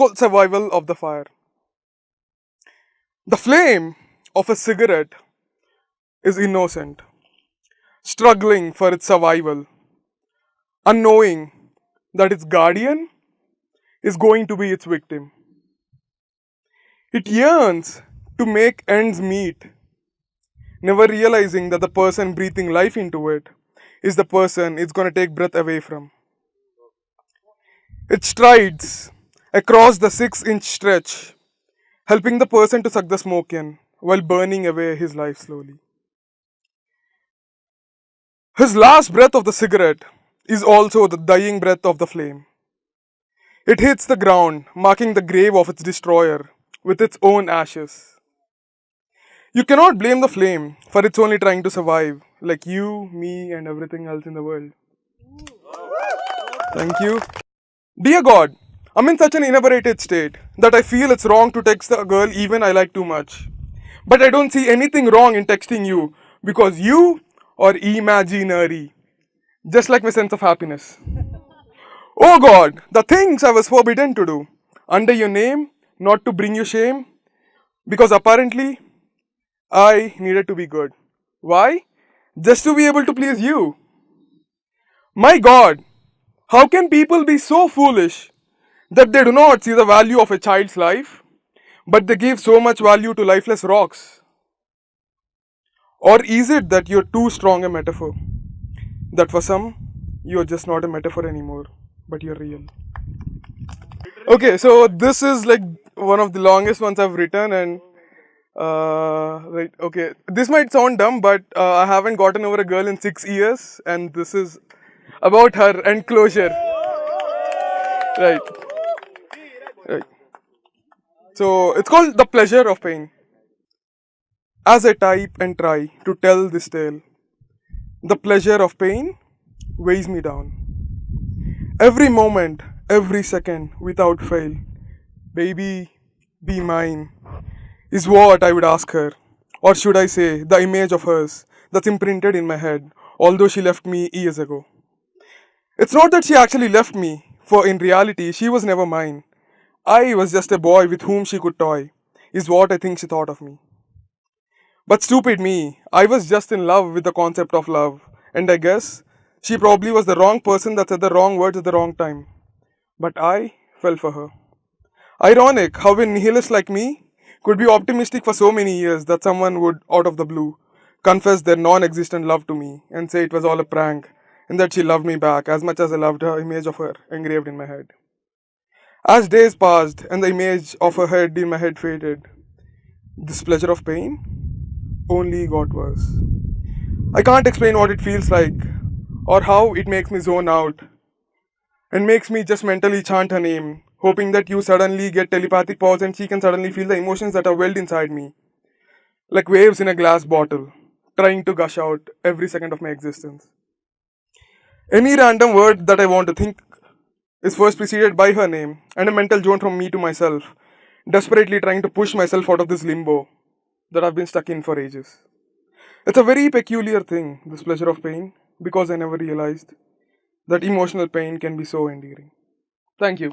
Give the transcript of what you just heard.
called survival of the fire. The flame of a cigarette is innocent, struggling for its survival, unknowing that its guardian is going to be its victim. It yearns to make ends meet, never realizing that the person breathing life into it is the person it's going to take breath away from. It strides across the 6-inch stretch, helping the person to suck the smoke in while burning away his life slowly. His last breath of the cigarette is also the dying breath of the flame. It hits the ground, marking the grave of its destroyer with its own ashes. You cannot blame the flame for it's only trying to survive, like you, me, and everything else in the world. Thank you. Dear God, I'm in such an inebriated state that I feel it's wrong to text a girl even I like too much. But I don't see anything wrong in texting you because you are imaginary, just like my sense of happiness. Oh God, the things I was forbidden to do under your name, not to bring you shame, because apparently I needed to be good. Why? Just to be able to please you. My God, how can people be so foolish that they do not see the value of a child's life, but they give so much value to lifeless rocks? Or is it that you're too strong a metaphor? That for some, you're just not a metaphor anymore, but you're real. Okay, so this is like one of the longest ones I've written, and right, okay, this might sound dumb, but I haven't gotten over a girl in 6 years, and this is about her and closure. Right. Right. So it's called The Pleasure of Pain. As I type and try to tell this tale, the pleasure of pain weighs me down. Every moment, every second, without fail, baby, be mine, is what I would ask her. Or should I say, the image of hers that's imprinted in my head, although she left me years ago. It's not that she actually left me, for in reality, she was never mine. I was just a boy with whom she could toy, is what I think she thought of me. But stupid me, I was just in love with the concept of love, and I guess she probably was the wrong person that said the wrong words at the wrong time. But I fell for her. Ironic how a nihilist like me could be optimistic for so many years that someone would, out of the blue, confess their non-existent love to me and say it was all a prank and that she loved me back as much as I loved her image of her engraved in my head. As days passed and the image of her head in my head faded, this pleasure of pain only got worse. I can't explain what it feels like or how it makes me zone out and makes me just mentally chant her name, hoping that you suddenly get telepathic powers and she can suddenly feel the emotions that are welled inside me, like waves in a glass bottle, trying to gush out every second of my existence. Any random word that I want to think is first preceded by her name and a mental zone from me to myself, desperately trying to push myself out of this limbo that I've been stuck in for ages. It's a very peculiar thing, this pleasure of pain, because I never realized that emotional pain can be so endearing. Thank you.